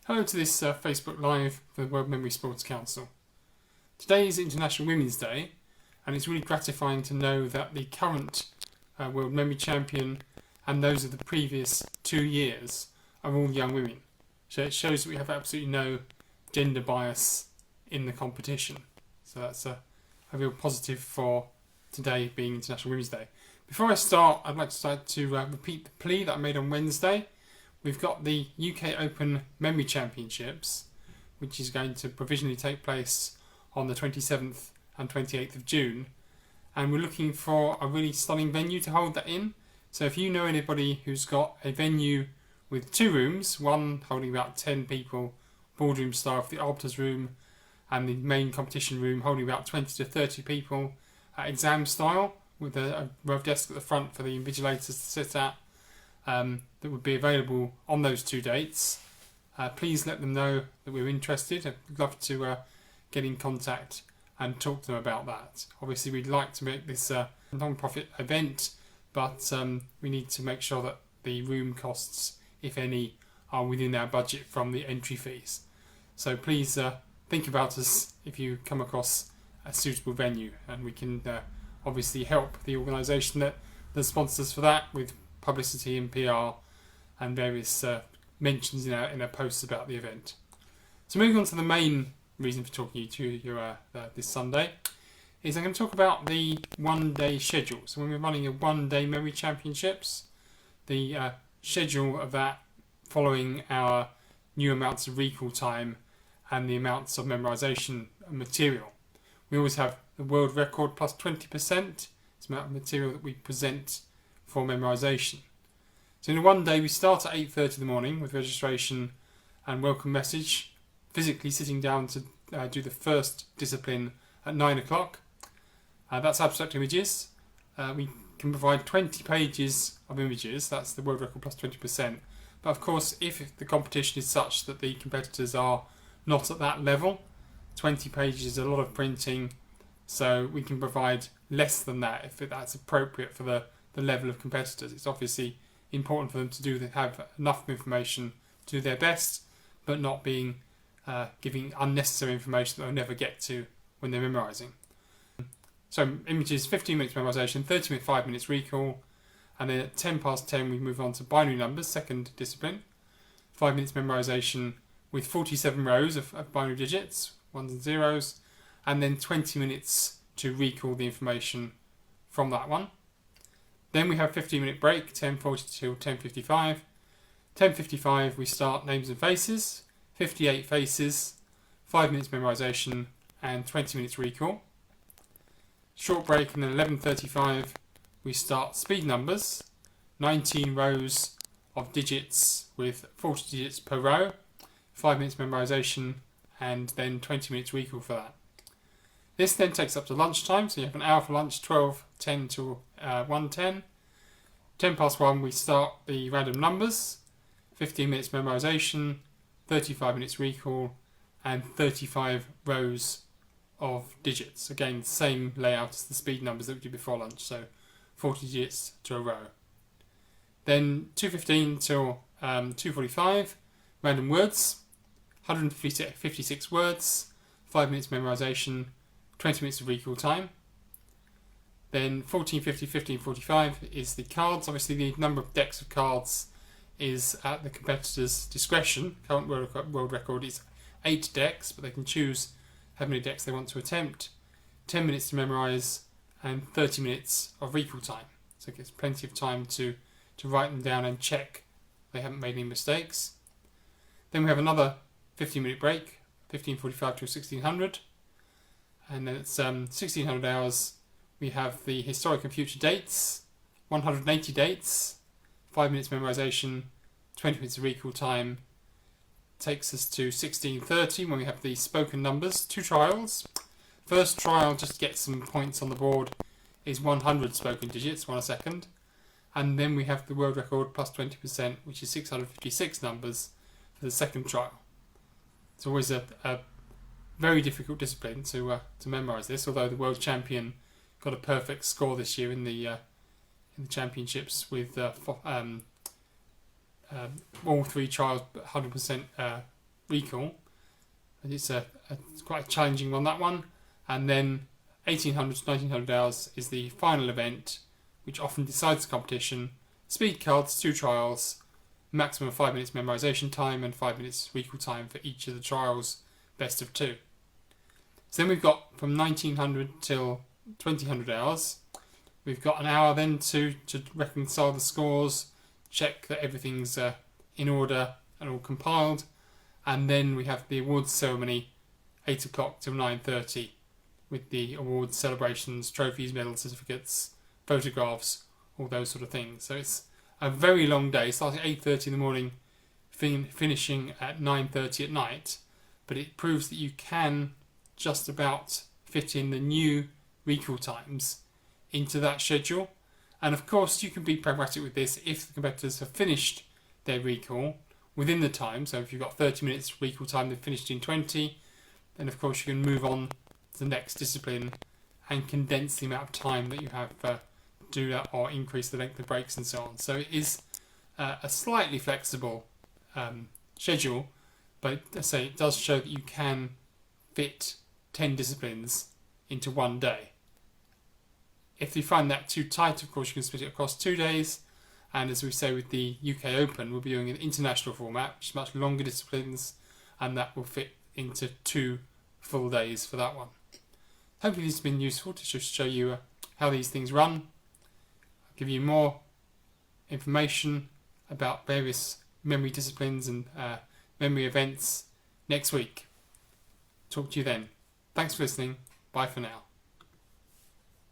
Hello to this Facebook Live for the World Memory Sports Council. Today is International Women's Day, and it's really gratifying to know that the current World Memory Champion and those of the previous 2 years are all young women. So it shows that we have absolutely no gender bias in the competition. So that's a real positive for today being International Women's Day. Before I start, I'd like to repeat the plea that I made on Wednesday. We've got the UK Open Memory Championships, which is going to provisionally take place on the 27th and 28th of June. And we're looking for a really stunning venue to hold that in. So if you know anybody who's got a venue with 2 rooms, one holding about 10 people, boardroom style for the arbiters room, and the main competition room holding about 20 to 30 people, exam style, with a row of desks at the front for the invigilators to sit at, that would be available on those 2 dates. Please let them know that we're interested. I'd love to get in contact and talk to them about that. Obviously, we'd like to make this a non-profit event, but we need to make sure that the room costs, if any, are within our budget from the entry fees. So please think about us if you come across a suitable venue, and we can obviously help the organisation that sponsors for that with publicity and PR and various mentions in our posts about the event. So moving on to the main reason for talking to you this Sunday is I'm going to talk about the one-day schedule. So when we're running a one-day memory championships, the schedule of that following our new amounts of recall time and the amounts of memorisation material. We always have the world record plus 20%. It's the amount of material that we present for memorisation. So in one day we start at 8:30 in the morning with registration and welcome message, physically sitting down to do the first discipline at 9 o'clock. That's abstract images. We can provide 20 pages of images, that's the world record plus 20%. But of course, if the competition is such that the competitors are not at that level, 20 pages is a lot of printing, so we can provide less than that if that's appropriate for the level of competitors. It's obviously important for them to have enough information to do their best, but not being giving unnecessary information that they'll never get to when they're memorising. So images, 15 minutes memorisation, 30 minutes, 5 minutes recall, and then at 10 past 10 we move on to binary numbers, second discipline. 5 minutes memorisation with 47 rows of binary digits, ones and zeros, and then 20 minutes to recall the information from that one. Then we have 15-minute break, 10:40 till 10:55. 10:55 we start names and faces, 58 faces, 5 minutes memorisation and 20 minutes recall. Short break, and then 11:35 we start speed numbers, 19 rows of digits with 40 digits per row, 5 minutes memorisation and then 20 minutes recall for that. This then takes up to lunchtime, so you have an hour for lunch, 12:10 till 1:10. 10 past 1 we start the random numbers, 15 minutes memorisation, 35 minutes recall and 35 rows of digits. Again, same layout as the speed numbers that we did before lunch, so 40 digits to a row. Then 2:15 till 2:45, random words, 156 words, 5 minutes memorisation, 20 minutes of recall time. Then 14:50, 15:45 is the cards. Obviously the number of decks of cards is at the competitor's discretion. Current world record is 8 decks, but they can choose how many decks they want to attempt. 10 minutes to memorise and 30 minutes of recall time. So it gives plenty of time to write them down and check they haven't made any mistakes. Then we have another 15-minute break, 15:45 to 1600. And then it's 1600 hours. We have the historic and future dates, 180 dates, 5 minutes memorisation, 20 minutes of recall time. Takes us to 1630 when we have the spoken numbers, 2 trials. First trial, just to get some points on the board, is 100 spoken digits, 1 a second. And then we have the world record plus 20%, which is 656 numbers for the second trial. It's always a very difficult discipline to memorise this, although the world champion got a perfect score this year in the championships with all 3 trials 100% recall, and it's quite a challenging one, that one. And then 1800 to 1900 hours is the final event, which often decides the competition. Speed cards, 2 trials, maximum of 5 minutes memorisation time and 5 minutes recall time for each of the trials, best of 2. So then we've got from 1900 till 2000 hours. We've got an hour then to reconcile the scores, check that everything's in order and all compiled, and then we have the awards ceremony 8 o'clock till 9:30 with the awards, celebrations, trophies, medals, certificates, photographs, all those sort of things. So it's a very long day, starting at 8:30 in the morning, finishing at 9:30 at night, but it proves that you can just about fit in the new recall times into that schedule. And of course you can be pragmatic with this if the competitors have finished their recall within the time. So if you've got 30 minutes recall time, they've finished in 20, then of course you can move on to the next discipline and condense the amount of time that you have to do that, or increase the length of breaks and so on. So it is a slightly flexible schedule, but I say it does show that you can fit 10 disciplines into one day. If you find that too tight, of course you can split it across 2 days, and as we say with the UK Open, we'll be doing an international format, which is much longer disciplines, and that will fit into 2 full days for that one. Hopefully this has been useful to just show you how these things run. I'll give you more information about various memory disciplines and memory events next week. Talk to you then. Thanks for listening. Bye for now.